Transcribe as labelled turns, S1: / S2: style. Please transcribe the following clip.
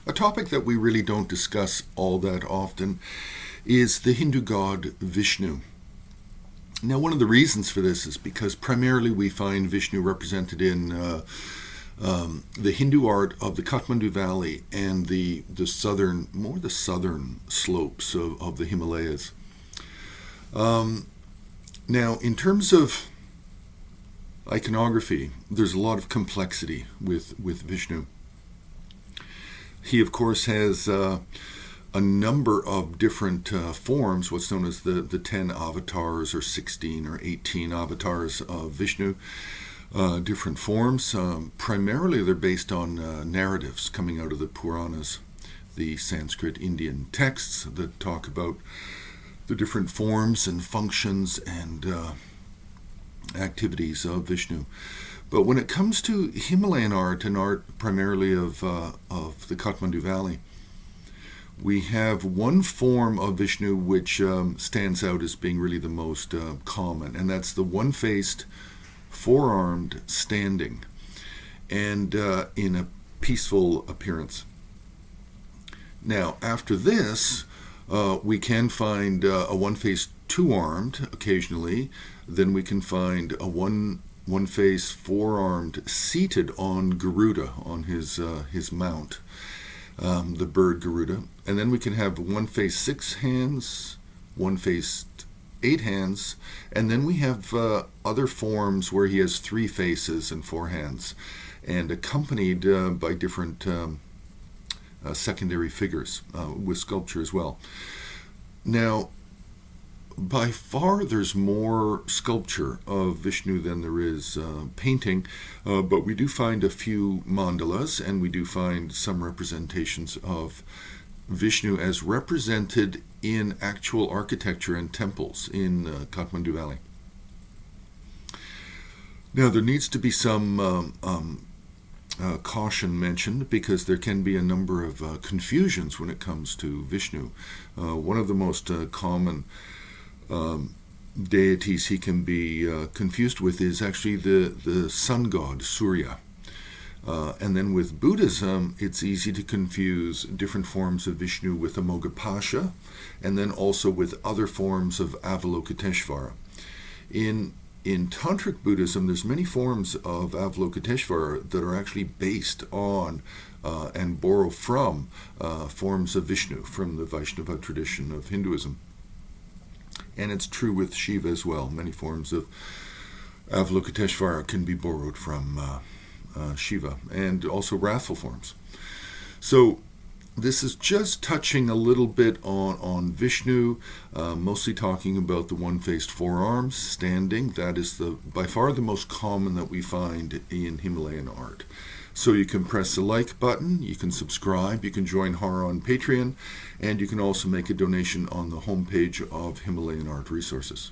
S1: A topic that we really don't discuss all that often is the Hindu god Vishnu. Now, one of the reasons for this is because primarily we find Vishnu represented in the Hindu art of the Kathmandu Valley and the southern slopes of the Himalayas. Now, in terms of iconography, there's a lot of complexity with Vishnu. He, of course, has a number of different forms, what's known as the 10 avatars or 16 or 18 avatars of Vishnu, different forms. Primarily they're based on narratives coming out of the Puranas, the Sanskrit Indian texts that talk about the different forms and functions and activities of Vishnu. But when it comes to Himalayan art and art primarily of the Kathmandu Valley, we have one form of Vishnu which stands out as being really the most common, and that's the one-faced, four-armed standing, and in a peaceful appearance. Now, after this, we can find a one-faced two-armed occasionally. Then we can find a one-faced four-armed seated on Garuda, on his mount, the bird Garuda. And then we can have one-faced 6 hands, one-faced 8 hands, and then we have other forms where he has 3 faces and 4 hands, and accompanied by different secondary figures with sculpture as well. Now, by far there's more sculpture of Vishnu than there is painting, but we do find a few mandalas, and we do find some representations of Vishnu as represented in actual architecture and temples in Kathmandu Valley. Now, there needs to be some caution mentioned, because there can be a number of confusions when it comes to Vishnu. One of the most common deities he can be confused with is actually the sun god, Surya. And then with Buddhism, it's easy to confuse different forms of Vishnu with Amoghapasha, and then also with other forms of Avalokiteshvara. In Tantric Buddhism, there's many forms of Avalokiteshvara that are actually based on and borrow from forms of Vishnu from the Vaishnava tradition of Hinduism. And it's true with Shiva as well. Many forms of Avalokiteshvara can be borrowed from Shiva, and also wrathful forms. So this is just touching a little bit on Vishnu, mostly talking about the one-faced forearms standing. That is by far the most common that we find in Himalayan art. So you can press the like button, you can subscribe, you can join Har on Patreon, and you can also make a donation on the homepage of Himalayan Art Resources.